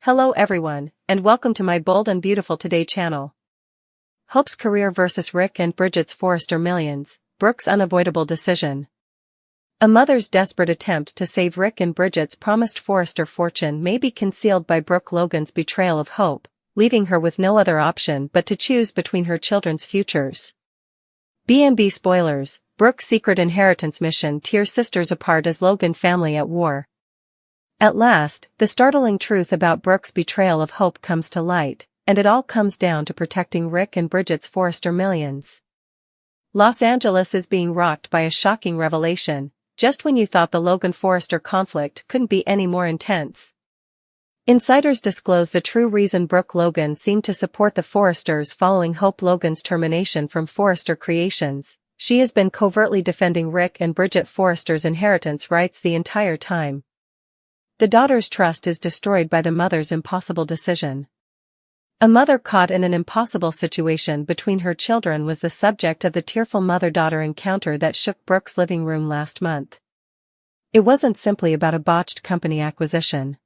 Hello everyone, and welcome to my Bold and Beautiful Today channel. Hope's career versus Rick and Bridget's Forrester millions, Brooke's unavoidable decision. A mother's desperate attempt to save Rick and Bridget's promised Forrester fortune may be concealed by Brooke Logan's betrayal of Hope, leaving her with no other option but to choose between her children's futures. B&B spoilers, Brooke's secret inheritance mission tears sisters apart as Logan family at war. At last, the startling truth about Brooke's betrayal of Hope comes to light, and it all comes down to protecting Rick and Bridget's Forrester millions. Los Angeles is being rocked by a shocking revelation, just when you thought the Logan-Forrester conflict couldn't be any more intense. Insiders disclose the true reason Brooke Logan seemed to support the Forresters following Hope Logan's termination from Forrester Creations. She has been covertly defending Rick and Bridget Forrester's inheritance rights the entire time. The daughter's trust is destroyed by the mother's impossible decision. A mother caught in an impossible situation between her children was the subject of the tearful mother-daughter encounter that shook Brooke's living room last month. It wasn't simply about a botched company acquisition.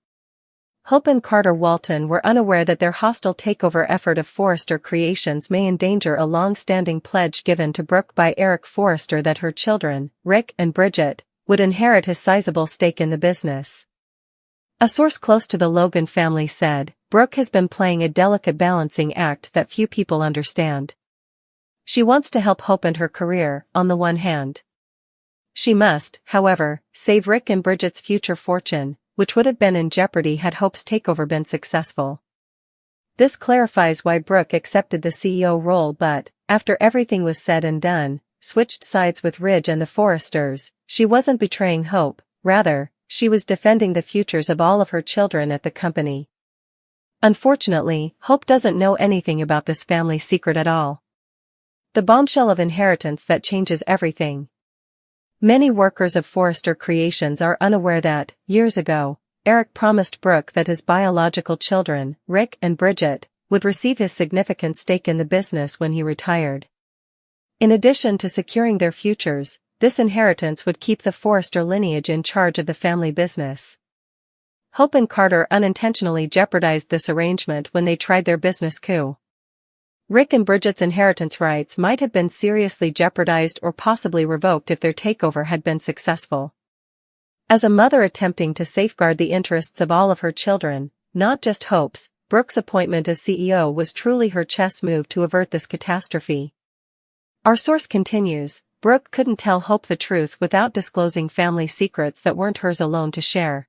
Hope and Carter Walton were unaware that their hostile takeover effort of Forrester Creations may endanger a long-standing pledge given to Brooke by Eric Forrester that her children, Rick and Bridget, would inherit his sizable stake in the business. A source close to the Logan family said, Brooke has been playing a delicate balancing act that few people understand. She wants to help Hope and her career, on the one hand. She must, however, save Rick and Bridget's future fortune, which would have been in jeopardy had Hope's takeover been successful. This clarifies why Brooke accepted the CEO role but, after everything was said and done, switched sides with Ridge and the Forresters. She wasn't betraying Hope, rather, she was defending the futures of all of her children at the company. Unfortunately, Hope doesn't know anything about this family secret at all. The bombshell of inheritance that changes everything. Many workers of Forrester Creations are unaware that, years ago, Eric promised Brooke that his biological children, Rick and Bridget, would receive his significant stake in the business when he retired. In addition to securing their futures, this inheritance would keep the Forrester lineage in charge of the family business. Hope and Carter unintentionally jeopardized this arrangement when they tried their business coup. Rick and Bridget's inheritance rights might have been seriously jeopardized or possibly revoked if their takeover had been successful. As a mother attempting to safeguard the interests of all of her children, not just Hope's, Brooke's appointment as CEO was truly her chess move to avert this catastrophe. Our source continues, Brooke couldn't tell Hope the truth without disclosing family secrets that weren't hers alone to share.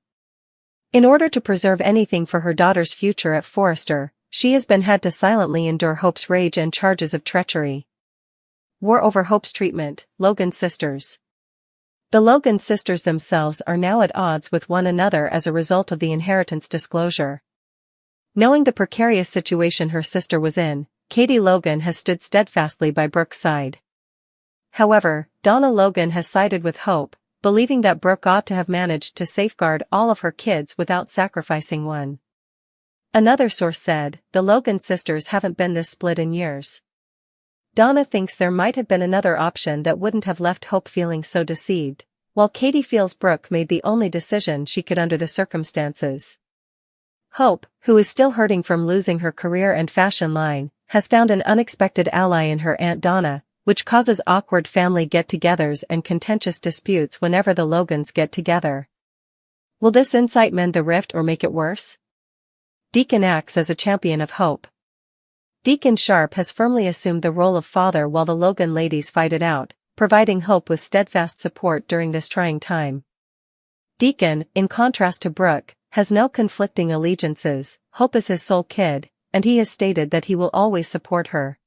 In order to preserve anything for her daughter's future at Forrester, she has been had to silently endure Hope's rage and charges of treachery. War over Hope's treatment, Logan's sisters. The Logan sisters themselves are now at odds with one another as a result of the inheritance disclosure. Knowing the precarious situation her sister was in, Katie Logan has stood steadfastly by Brooke's side. However, Donna Logan has sided with Hope, believing that Brooke ought to have managed to safeguard all of her kids without sacrificing one. Another source said, the Logan sisters haven't been this split in years. Donna thinks there might have been another option that wouldn't have left Hope feeling so deceived, while Katie feels Brooke made the only decision she could under the circumstances. Hope, who is still hurting from losing her career and fashion line, has found an unexpected ally in her Aunt Donna, which causes awkward family get-togethers and contentious disputes whenever the Logans get together. Will this insight mend the rift or make it worse? Deacon acts as a champion of Hope. Deacon Sharp has firmly assumed the role of father while the Logan ladies fight it out, providing Hope with steadfast support during this trying time. Deacon, in contrast to Brooke, has no conflicting allegiances. Hope is his sole kid, and he has stated that he will always support her.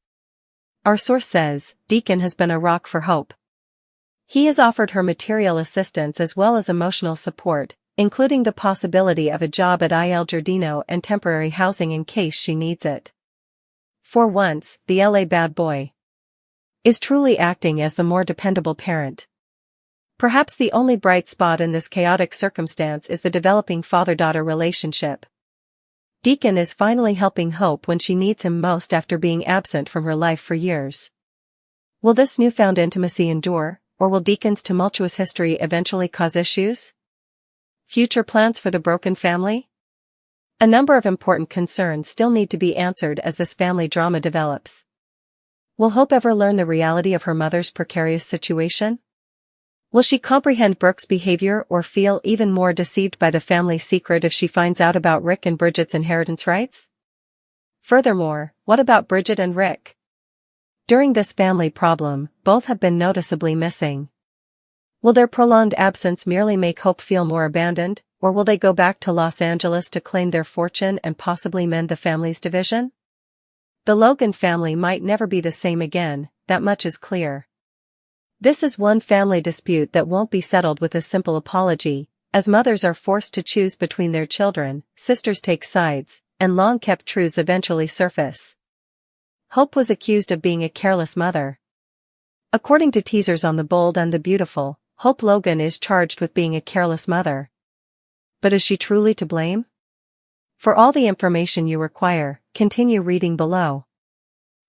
Our source says, Deacon has been a rock for Hope. He has offered her material assistance as well as emotional support, including the possibility of a job at Il Giardino and temporary housing in case she needs it. For once, the LA bad boy is truly acting as the more dependable parent. Perhaps the only bright spot in this chaotic circumstance is the developing father-daughter relationship. Deacon is finally helping Hope when she needs him most after being absent from her life for years. Will this newfound intimacy endure, or will Deacon's tumultuous history eventually cause issues? Future plans for the broken family? A number of important concerns still need to be answered as this family drama develops. Will Hope ever learn the reality of her mother's precarious situation? Will she comprehend Brooke's behavior or feel even more deceived by the family secret if she finds out about Rick and Bridget's inheritance rights? Furthermore, what about Bridget and Rick? During this family problem, both have been noticeably missing. Will their prolonged absence merely make Hope feel more abandoned, or will they go back to Los Angeles to claim their fortune and possibly mend the family's division? The Logan family might never be the same again, that much is clear. This is one family dispute that won't be settled with a simple apology, as mothers are forced to choose between their children, sisters take sides, and long-kept truths eventually surface. Hope was accused of being a careless mother. According to teasers on The Bold and the Beautiful, Hope Logan is charged with being a careless mother. But is she truly to blame? For all the information you require, continue reading below.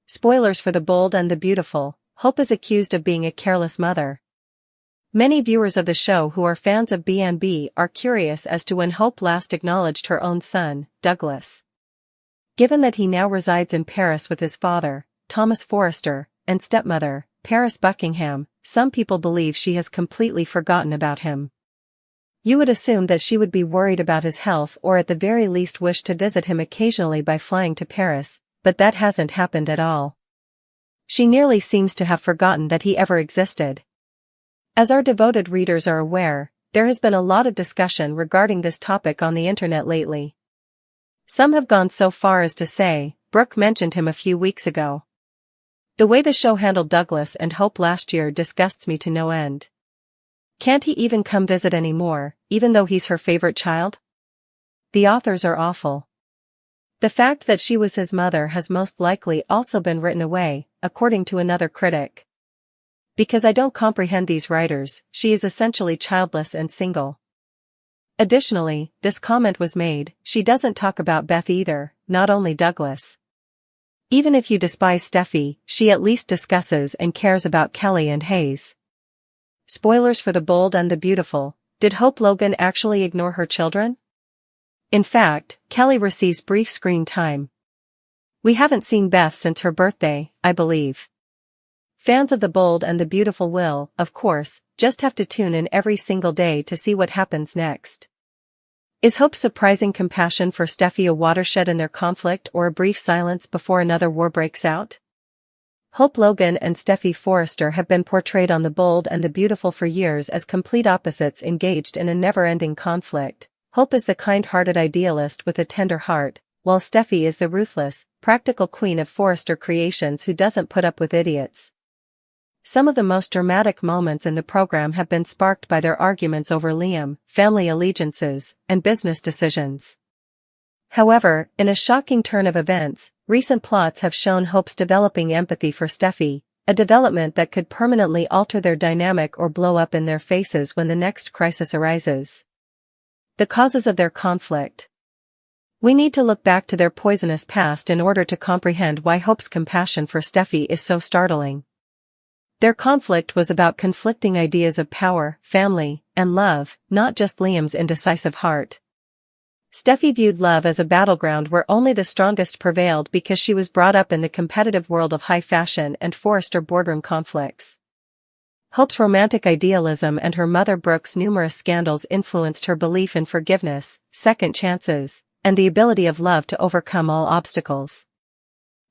Spoilers for The Bold and the Beautiful, Hope is accused of being a careless mother. Many viewers of the show who are fans of B&B are curious as to when Hope last acknowledged her own son, Douglas. Given that he now resides in Paris with his father, Thomas Forrester, and stepmother, Paris Buckingham, some people believe she has completely forgotten about him. You would assume that she would be worried about his health or at the very least wish to visit him occasionally by flying to Paris, but that hasn't happened at all. She nearly seems to have forgotten that he ever existed. As our devoted readers are aware, there has been a lot of discussion regarding this topic on the internet lately. Some have gone so far as to say, Brooke mentioned him a few weeks ago. The way the show handled Douglas and Hope last year disgusts me to no end. Can't he even come visit anymore, even though he's her favorite child? The authors are awful. The fact that she was his mother has most likely also been written away, according to another critic. Because I don't comprehend these writers, she is essentially childless and single. Additionally, this comment was made, she doesn't talk about Beth either, not only Douglas. Even if you despise Steffi, she at least discusses and cares about Kelly and Hayes. Spoilers for The Bold and the Beautiful, did Hope Logan actually ignore her children? In fact, Kelly receives brief screen time. We haven't seen Beth since her birthday, I believe. Fans of The Bold and the Beautiful will, of course, just have to tune in every single day to see what happens next. Is Hope's surprising compassion for Steffi a watershed in their conflict or a brief silence before another war breaks out? Hope Logan and Steffi Forrester have been portrayed on The Bold and the Beautiful for years as complete opposites engaged in a never-ending conflict. Hope is the kind-hearted idealist with a tender heart, while Steffi is the ruthless, practical queen of Forrester creations who doesn't put up with idiots. Some of the most dramatic moments in the program have been sparked by their arguments over Liam, family allegiances, and business decisions. However, in a shocking turn of events, recent plots have shown Hope's developing empathy for Steffi, a development that could permanently alter their dynamic or blow up in their faces when the next crisis arises. The causes of their conflict. We need to look back to their poisonous past in order to comprehend why Hope's compassion for Steffi is so startling. Their conflict was about conflicting ideas of power, family, and love, not just Liam's indecisive heart. Steffi viewed love as a battleground where only the strongest prevailed because she was brought up in the competitive world of high fashion and Forrester boardroom conflicts. Hope's romantic idealism and her mother Brooke's numerous scandals influenced her belief in forgiveness, second chances, and the ability of love to overcome all obstacles.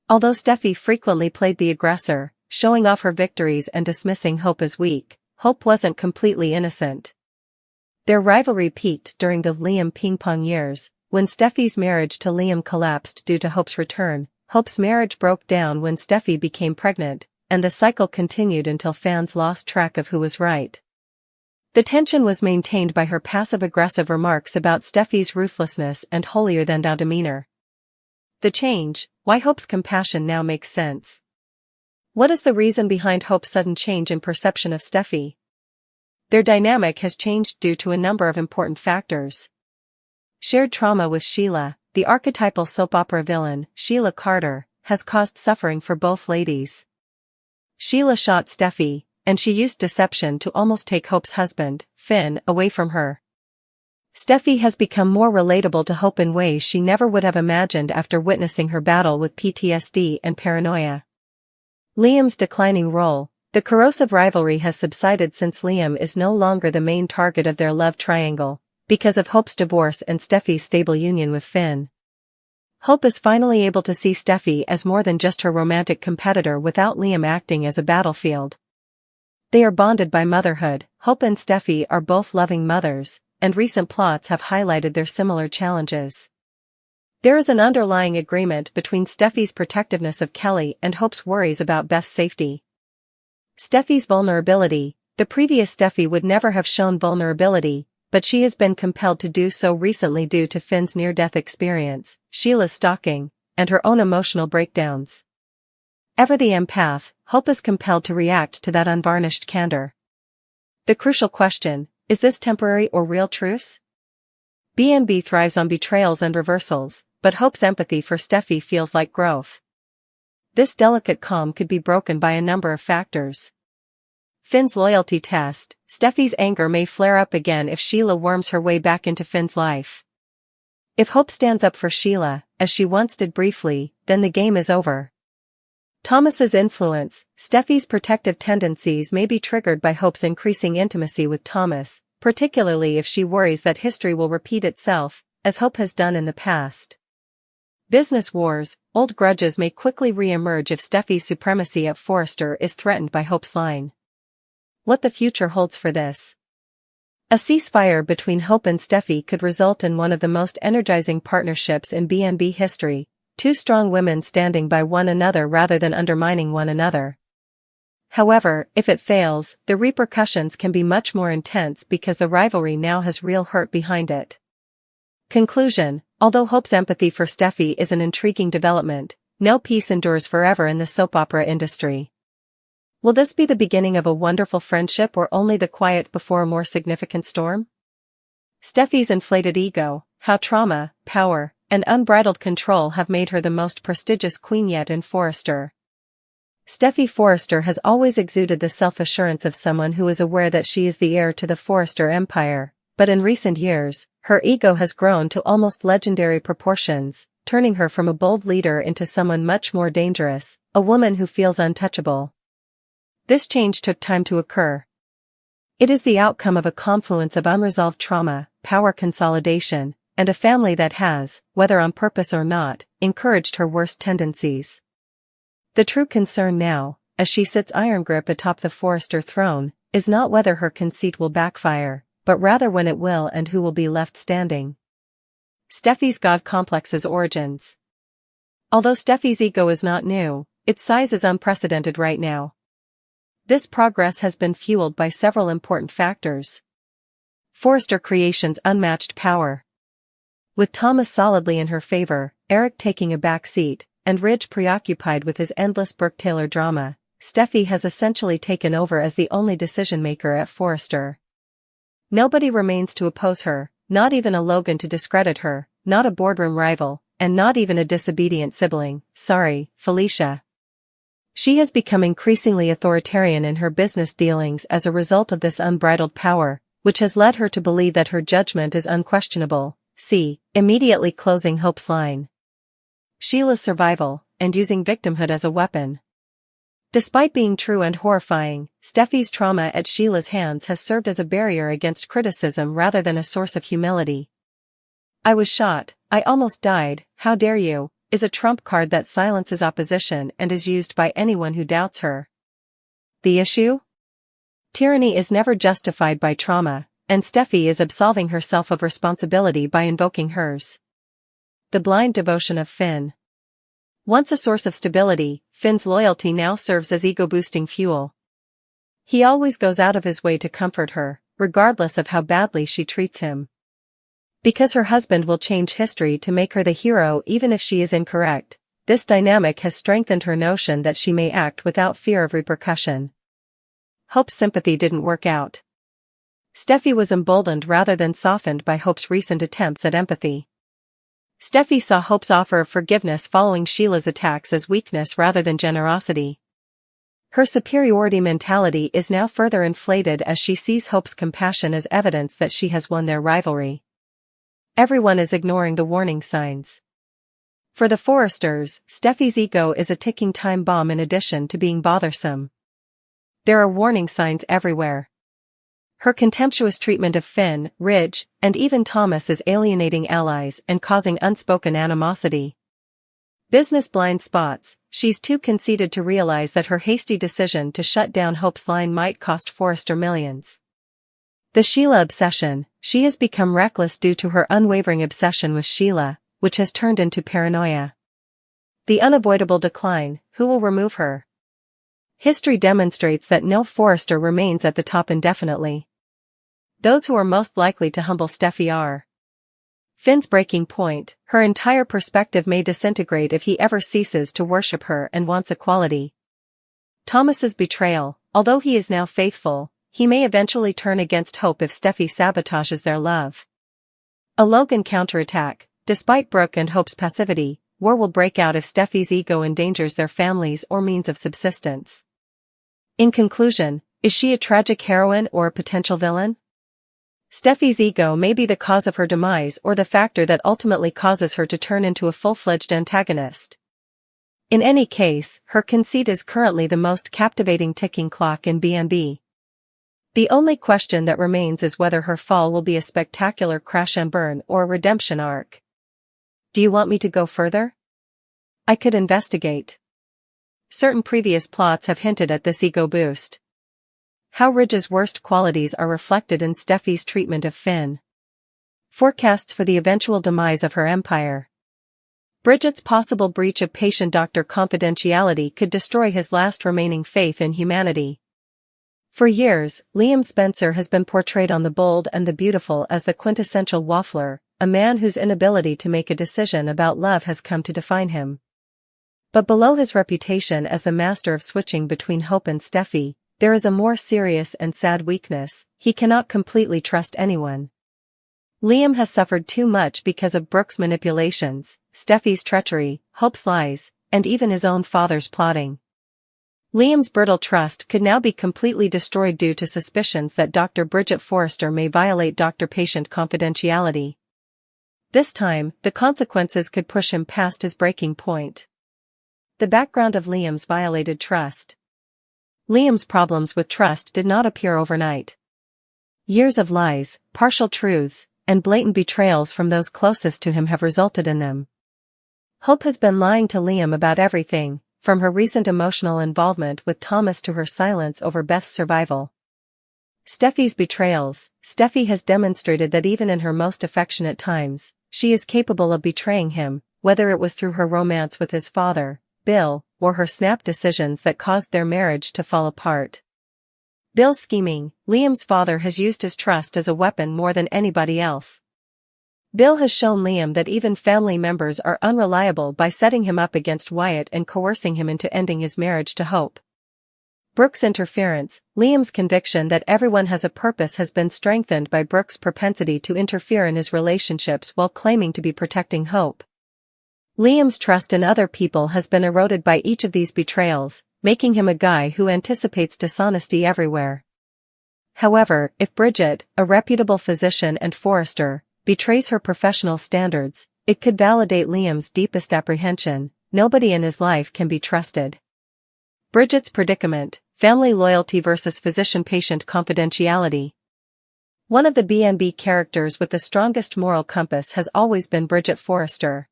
Although Steffi frequently played the aggressor, showing off her victories and dismissing Hope as weak, Hope wasn't completely innocent. Their rivalry peaked during the Liam ping-pong years, when Steffi's marriage to Liam collapsed due to Hope's return. Hope's marriage broke down when Steffi became pregnant, and the cycle continued until fans lost track of who was right. The tension was maintained by her passive-aggressive remarks about Steffi's ruthlessness and holier-than-thou demeanor. The change, why Hope's compassion now makes sense. What is the reason behind Hope's sudden change in perception of Steffi? Their dynamic has changed due to a number of important factors. Shared trauma with Sheila, the archetypal soap opera villain, Sheila Carter, has caused suffering for both ladies. Sheila shot Steffi, and she used deception to almost take Hope's husband, Finn, away from her. Steffi has become more relatable to Hope in ways she never would have imagined after witnessing her battle with PTSD and paranoia. Liam's declining role. The corrosive rivalry has subsided since Liam is no longer the main target of their love triangle, because of Hope's divorce and Steffi's stable union with Finn. Hope is finally able to see Steffi as more than just her romantic competitor without Liam acting as a battlefield. They are bonded by motherhood. Hope and Steffi are both loving mothers, and recent plots have highlighted their similar challenges. There is an underlying agreement between Steffi's protectiveness of Kelly and Hope's worries about Beth's safety. Steffi's vulnerability. The previous Steffi would never have shown vulnerability, but she has been compelled to do so recently due to Finn's near-death experience, Sheila's stalking, and her own emotional breakdowns. Ever the empath, Hope is compelled to react to that unvarnished candor. The crucial question, is this temporary or real truce? B&B thrives on betrayals and reversals, but Hope's empathy for Steffi feels like growth. This delicate calm could be broken by a number of factors. Finn's loyalty test. Steffi's anger may flare up again if Sheila worms her way back into Finn's life. If Hope stands up for Sheila, as she once did briefly, then the game is over. Thomas's influence. Steffi's protective tendencies may be triggered by Hope's increasing intimacy with Thomas, particularly if she worries that history will repeat itself, as Hope has done in the past. Business wars. Old grudges may quickly re-emerge if Steffi's supremacy at Forrester is threatened by Hope's line. What the future holds for this. A ceasefire between Hope and Steffi could result in one of the most energizing partnerships in B&B history, two strong women standing by one another rather than undermining one another. However, if it fails, the repercussions can be much more intense because the rivalry now has real hurt behind it. Conclusion. Although Hope's empathy for Steffi is an intriguing development, no peace endures forever in the soap opera industry. Will this be the beginning of a wonderful friendship or only the quiet before a more significant storm? Steffi's inflated ego. How trauma, power, and unbridled control have made her the most prestigious queen yet in Forrester. Steffi Forrester has always exuded the self-assurance of someone who is aware that she is the heir to the Forrester empire, but in recent years, her ego has grown to almost legendary proportions, turning her from a bold leader into someone much more dangerous, a woman who feels untouchable. This change took time to occur. It is the outcome of a confluence of unresolved trauma, power consolidation, and a family that has, whether on purpose or not, encouraged her worst tendencies. The true concern now, as she sits iron grip atop the Forrester throne, is not whether her conceit will backfire, but rather when it will and who will be left standing. Steffi's God complex's origins. Although Steffi's ego is not new, its size is unprecedented right now. This progress has been fueled by several important factors. Forrester Creations' unmatched power. With Thomas solidly in her favor, Eric taking a back seat, and Ridge preoccupied with his endless Brooke Taylor drama, Steffi has essentially taken over as the only decision-maker at Forrester. Nobody remains to oppose her, not even a Logan to discredit her, not a boardroom rival, and not even a disobedient sibling. Sorry, Felicia. She has become increasingly authoritarian in her business dealings as a result of this unbridled power, which has led her to believe that her judgment is unquestionable. See, immediately closing Hope's line. Sheila's survival, and using victimhood as a weapon. Despite being true and horrifying, Steffi's trauma at Sheila's hands has served as a barrier against criticism rather than a source of humility. I was shot, I almost died, how dare you, is a trump card that silences opposition and is used by anyone who doubts her. The issue? Tyranny is never justified by trauma, and Steffi is absolving herself of responsibility by invoking hers. The blind devotion of Finn. Once a source of stability, Finn's loyalty now serves as ego-boosting fuel. He always goes out of his way to comfort her, regardless of how badly she treats him. Because her husband will change history to make her the hero even if she is incorrect, this dynamic has strengthened her notion that she may act without fear of repercussion. Hope's sympathy didn't work out. Steffi was emboldened rather than softened by Hope's recent attempts at empathy. Steffi saw Hope's offer of forgiveness following Sheila's attacks as weakness rather than generosity. Her superiority mentality is now further inflated as she sees Hope's compassion as evidence that she has won their rivalry. Everyone is ignoring the warning signs. For the Forresters, Steffi's ego is a ticking time bomb in addition to being bothersome. There are warning signs everywhere. Her contemptuous treatment of Finn, Ridge, and even Thomas is alienating allies and causing unspoken animosity. Business blind spots. She's too conceited to realize that her hasty decision to shut down Hope's line might cost Forrester millions. The Sheila obsession. She has become reckless due to her unwavering obsession with Sheila, which has turned into paranoia. The unavoidable decline. Who will remove her? History demonstrates that no Forrester remains at the top indefinitely. Those who are most likely to humble Steffi are Finn's breaking point. Her entire perspective may disintegrate if he ever ceases to worship her and wants equality. Thomas's betrayal. Although he is now faithful, he may eventually turn against Hope if Steffi sabotages their love. A Logan counterattack. Despite Brooke and Hope's passivity, war will break out if Steffi's ego endangers their families or means of subsistence. In conclusion, is she a tragic heroine or a potential villain? Steffi's ego may be the cause of her demise or the factor that ultimately causes her to turn into a full-fledged antagonist. In any case, her conceit is currently the most captivating ticking clock in B&B. The only question that remains is whether her fall will be a spectacular crash and burn or a redemption arc. Do you want me to go further? I could investigate. Certain previous plots have hinted at this ego boost. How Ridge's worst qualities are reflected in Steffi's treatment of Finn. Forecasts for the eventual demise of her empire. Bridget's possible breach of patient-doctor confidentiality could destroy his last remaining faith in humanity. For years, Liam Spencer has been portrayed on The Bold and the Beautiful as the quintessential waffler, a man whose inability to make a decision about love has come to define him. But below his reputation as the master of switching between Hope and Steffi, there is a more serious and sad weakness: he cannot completely trust anyone. Liam has suffered too much because of Brooke's manipulations, Steffi's treachery, Hope's lies, and even his own father's plotting. Liam's brittle trust could now be completely destroyed due to suspicions that Dr. Bridget Forrester may violate doctor-patient confidentiality. This time, the consequences could push him past his breaking point. The background of Liam's violated trust. Liam's problems with trust did not appear overnight. Years of lies, partial truths, and blatant betrayals from those closest to him have resulted in them. Hope has been lying to Liam about everything, from her recent emotional involvement with Thomas to her silence over Beth's survival. Steffi's betrayals. Steffi has demonstrated that even in her most affectionate times, she is capable of betraying him, whether it was through her romance with his father, Bill, or her snap decisions that caused their marriage to fall apart. Bill's scheming. Liam's father has used his trust as a weapon more than anybody else. Bill has shown Liam that even family members are unreliable by setting him up against Wyatt and coercing him into ending his marriage to Hope. Brooke's interference. Liam's conviction that everyone has a purpose has been strengthened by Brooke's propensity to interfere in his relationships while claiming to be protecting Hope. Liam's trust in other people has been eroded by each of these betrayals, making him a guy who anticipates dishonesty everywhere. However, if Bridget, a reputable physician and Forrester, betrays her professional standards, it could validate Liam's deepest apprehension: nobody in his life can be trusted. Bridget's predicament: family loyalty versus physician-patient confidentiality. One of the B&B characters with the strongest moral compass has always been Bridget Forrester.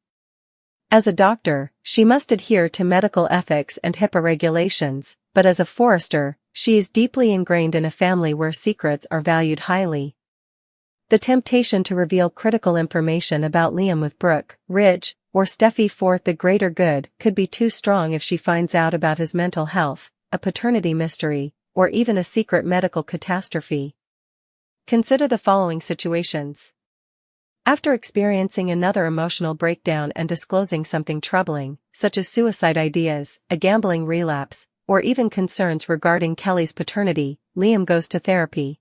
As a doctor, she must adhere to medical ethics and HIPAA regulations, but as a Forrester, she is deeply ingrained in a family where secrets are valued highly. The temptation to reveal critical information about Liam with Brooke, Ridge, or Steffi for the greater good could be too strong if she finds out about his mental health, a paternity mystery, or even a secret medical catastrophe. Consider the following situations. After experiencing another emotional breakdown and disclosing something troubling, such as suicide ideas, a gambling relapse, or even concerns regarding Kelly's paternity, Liam goes to therapy.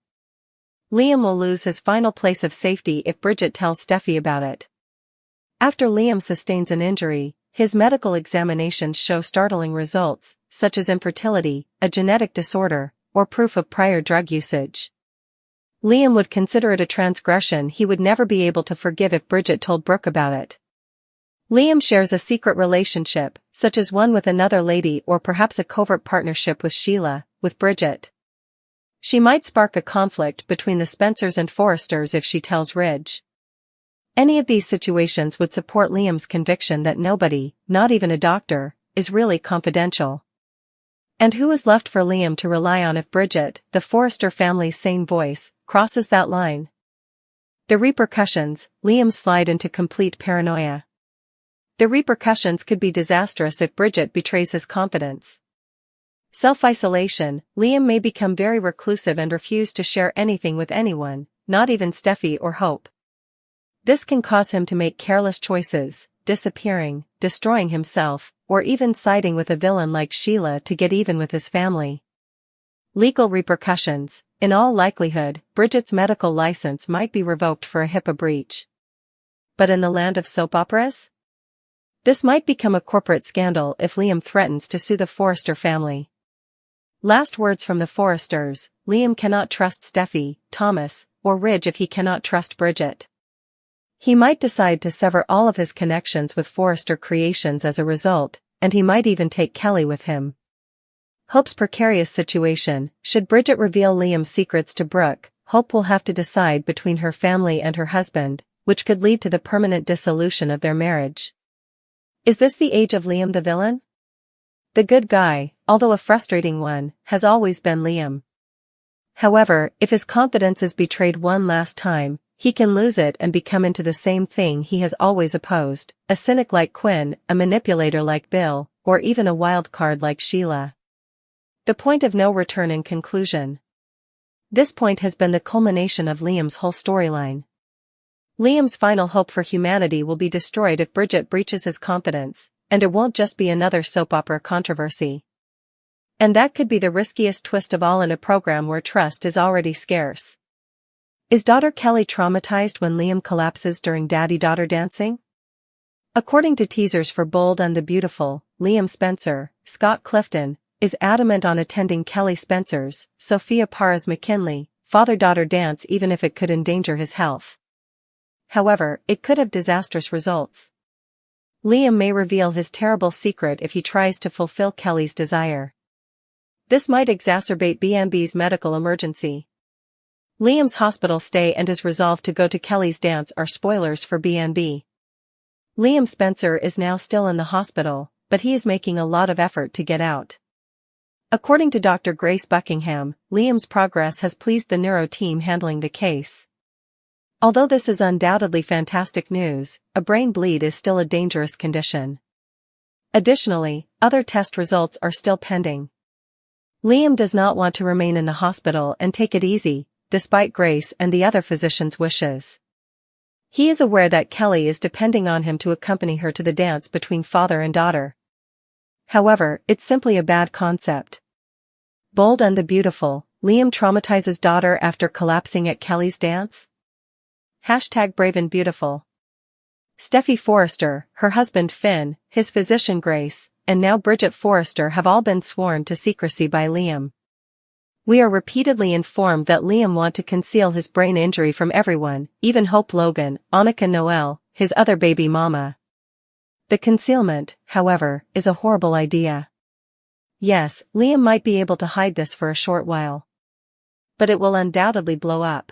Liam will lose his final place of safety if Bridget tells Steffi about it. After Liam sustains an injury, his medical examinations show startling results, such as infertility, a genetic disorder, or proof of prior drug usage. Liam would consider it a transgression he would never be able to forgive if Bridget told Brooke about it. Liam shares a secret relationship, such as one with another lady or perhaps a covert partnership with Sheila, with Bridget. She might spark a conflict between the Spencers and Forresters if she tells Ridge. Any of these situations would support Liam's conviction that nobody, not even a doctor, is really confidential. And who is left for Liam to rely on if Bridget, the Forrester family's sane voice, crosses that line? The repercussions: Liam slide into complete paranoia. The repercussions could be disastrous if Bridget betrays his confidence. Self-isolation: Liam may become very reclusive and refuse to share anything with anyone, not even Steffi or Hope. This can cause him to make careless choices, disappearing, destroying himself, or even siding with a villain like Sheila to get even with his family. Legal repercussions: in all likelihood, Bridget's medical license might be revoked for a HIPAA breach. But in the land of soap operas? This might become a corporate scandal if Liam threatens to sue the Forrester family. Last words from the Forresters: Liam cannot trust Steffi, Thomas, or Ridge if he cannot trust Bridget. He might decide to sever all of his connections with Forrester Creations as a result, and he might even take Kelly with him. Hope's precarious situation: should Bridget reveal Liam's secrets to Brooke, Hope will have to decide between her family and her husband, which could lead to the permanent dissolution of their marriage. Is this the age of Liam the villain? The good guy, although a frustrating one, has always been Liam. However, if his confidence is betrayed one last time, he can lose it and become into the same thing he has always opposed: a cynic like Quinn, a manipulator like Bill, or even a wild card like Sheila. The point of no return in conclusion. This point has been the culmination of Liam's whole storyline. Liam's final hope for humanity will be destroyed if Bridget breaches his confidence, and it won't just be another soap opera controversy. And that could be the riskiest twist of all in a program where trust is already scarce. Is daughter Kelly traumatized when Liam collapses during daddy-daughter dancing? According to teasers for Bold and the Beautiful, Liam Spencer, Scott Clifton, is adamant on attending Kelly Spencer's, Sophia Parra's McKinley, father-daughter dance even if it could endanger his health. However, it could have disastrous results. Liam may reveal his terrible secret if he tries to fulfill Kelly's desire. This might exacerbate BMB's medical emergency. Liam's hospital stay and his resolve to go to Kelly's dance are spoilers for BNB. Liam Spencer is now still in the hospital, but he is making a lot of effort to get out. According to Dr. Grace Buckingham, Liam's progress has pleased the neuro team handling the case. Although this is undoubtedly fantastic news, a brain bleed is still a dangerous condition. Additionally, other test results are still pending. Liam does not want to remain in the hospital and take it easy, despite Grace and the other physicians' wishes. He is aware that Kelly is depending on him to accompany her to the dance between father and daughter. However, it's simply a bad concept. Bold and the Beautiful, Liam traumatizes daughter after collapsing at Kelly's dance? #Brave and Beautiful. Steffi Forrester, her husband Finn, his physician Grace, and now Bridget Forrester have all been sworn to secrecy by Liam. We are repeatedly informed that Liam wants to conceal his brain injury from everyone, even Hope Logan, Annika Noel, his other baby mama. The concealment, however, is a horrible idea. Yes, Liam might be able to hide this for a short while. But it will undoubtedly blow up.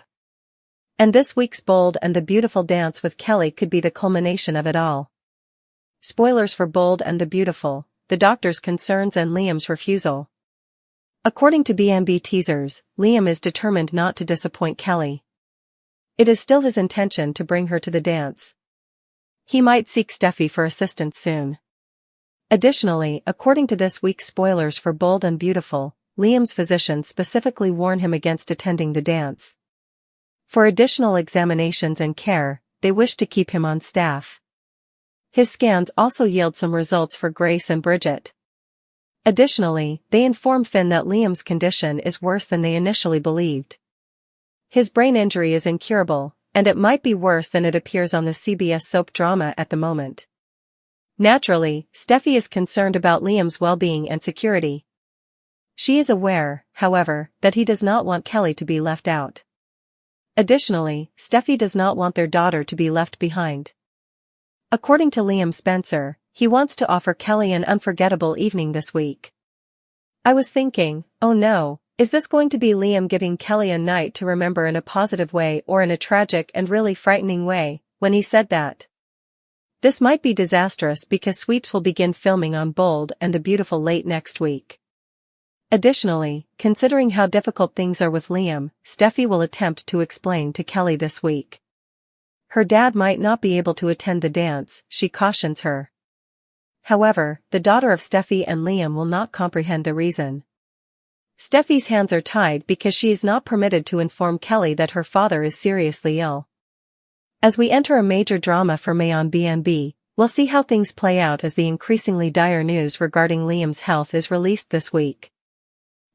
And this week's Bold and the Beautiful dance with Kelly could be the culmination of it all. Spoilers for Bold and the Beautiful, the doctor's concerns and Liam's refusal. According to BMB teasers, Liam is determined not to disappoint Kelly. It is still his intention to bring her to the dance. He might seek Steffi for assistance soon. Additionally, according to this week's spoilers for Bold and Beautiful, Liam's physicians specifically warn him against attending the dance. For additional examinations and care, they wish to keep him on staff. His scans also yield some results for Grace and Bridget. Additionally, they inform Finn that Liam's condition is worse than they initially believed. His brain injury is incurable, and it might be worse than it appears on the CBS soap drama at the moment. Naturally, Steffi is concerned about Liam's well-being and security. She is aware, however, that he does not want Kelly to be left out. Additionally, Steffi does not want their daughter to be left behind. According to Liam Spencer, he wants to offer Kelly an unforgettable evening this week. I was thinking, oh no, is this going to be Liam giving Kelly a night to remember in a positive way or in a tragic and really frightening way, when he said that? This might be disastrous because Sweeps will begin filming on Bold and the Beautiful late next week. Additionally, considering how difficult things are with Liam, Steffi will attempt to explain to Kelly this week. Her dad might not be able to attend the dance, she cautions her. However, the daughter of Steffi and Liam will not comprehend the reason. Steffi's hands are tied because she is not permitted to inform Kelly that her father is seriously ill. As we enter a major drama for May on BNB, we'll see how things play out as the increasingly dire news regarding Liam's health is released this week.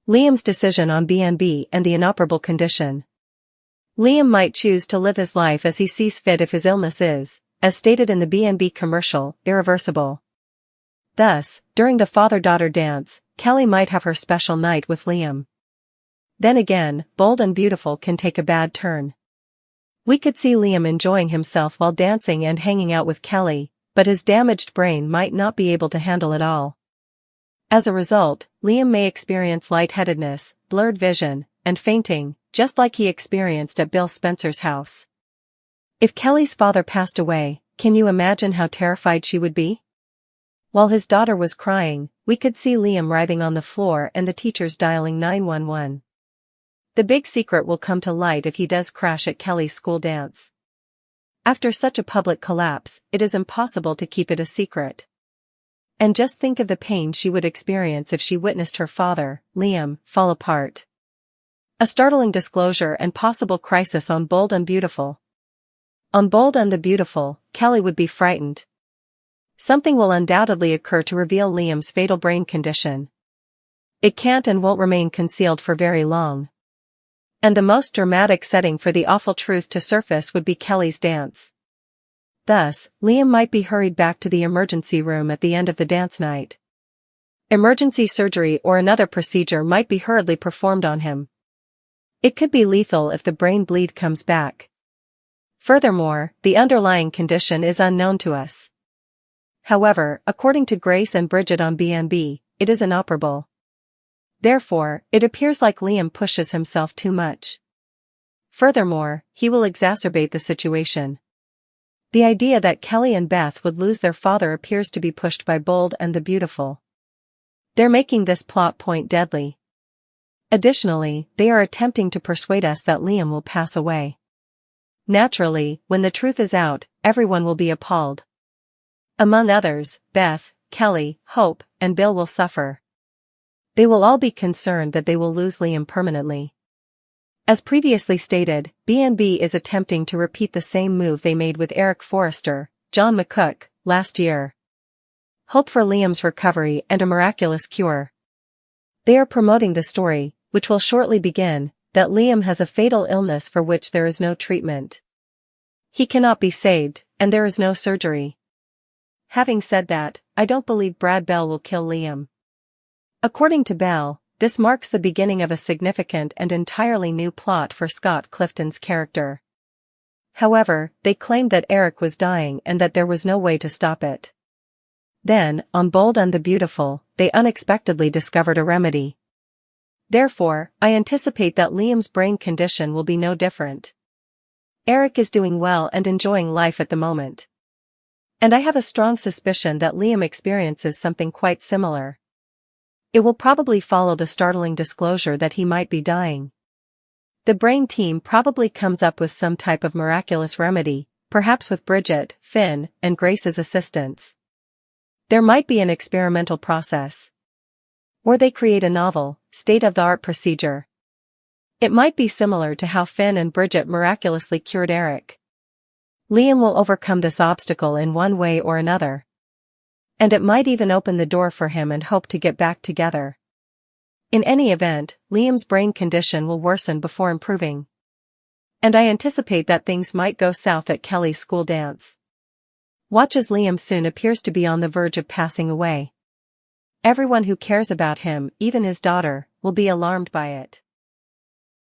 Liam's decision on BNB and the inoperable condition. Liam might choose to live his life as he sees fit if his illness is, as stated in the BNB commercial, irreversible. Thus, during the father-daughter dance, Kelly might have her special night with Liam. Then again, Bold and Beautiful can take a bad turn. We could see Liam enjoying himself while dancing and hanging out with Kelly, but his damaged brain might not be able to handle it all. As a result, Liam may experience lightheadedness, blurred vision, and fainting, just like he experienced at Bill Spencer's house. If Kelly's father passed away, can you imagine how terrified she would be? While his daughter was crying, we could see Liam writhing on the floor and the teachers dialing 911. The big secret will come to light if he does crash at Kelly's school dance. After such a public collapse, it is impossible to keep it a secret. And just think of the pain she would experience if she witnessed her father, Liam, fall apart. A startling disclosure and possible crisis on Bold and Beautiful. On Bold and the Beautiful, Kelly would be frightened. Something will undoubtedly occur to reveal Liam's fatal brain condition. It can't and won't remain concealed for very long. And the most dramatic setting for the awful truth to surface would be Kelly's dance. Thus, Liam might be hurried back to the emergency room at the end of the dance night. Emergency surgery or another procedure might be hurriedly performed on him. It could be lethal if the brain bleed comes back. Furthermore, the underlying condition is unknown to us. However, according to Grace and Bridget on BNB, it is inoperable. Therefore, it appears like Liam pushes himself too much. Furthermore, he will exacerbate the situation. The idea that Kelly and Beth would lose their father appears to be pushed by Bold and the Beautiful. They're making this plot point deadly. Additionally, they are attempting to persuade us that Liam will pass away. Naturally, when the truth is out, everyone will be appalled. Among others, Beth, Kelly, Hope, and Bill will suffer. They will all be concerned that they will lose Liam permanently. As previously stated, BNB is attempting to repeat the same move they made with Eric Forrester, John McCook, last year. Hope for Liam's recovery and a miraculous cure. They are promoting the story, which will shortly begin, that Liam has a fatal illness for which there is no treatment. He cannot be saved, and there is no surgery. Having said that, I don't believe Brad Bell will kill Liam. According to Bell, this marks the beginning of a significant and entirely new plot for Scott Clifton's character. However, they claimed that Eric was dying and that there was no way to stop it. Then, on Bold and the Beautiful, they unexpectedly discovered a remedy. Therefore, I anticipate that Liam's brain condition will be no different. Eric is doing well and enjoying life at the moment. And I have a strong suspicion that Liam experiences something quite similar. It will probably follow the startling disclosure that he might be dying. The brain team probably comes up with some type of miraculous remedy, perhaps with Bridget, Finn, and Grace's assistance. There might be an experimental process. Or they create a novel, state-of-the-art procedure. It might be similar to how Finn and Bridget miraculously cured Eric. Liam will overcome this obstacle in one way or another. And it might even open the door for him and Hope to get back together. In any event, Liam's brain condition will worsen before improving. And I anticipate that things might go south at Kelly's school dance. Watch as Liam soon appears to be on the verge of passing away. Everyone who cares about him, even his daughter, will be alarmed by it.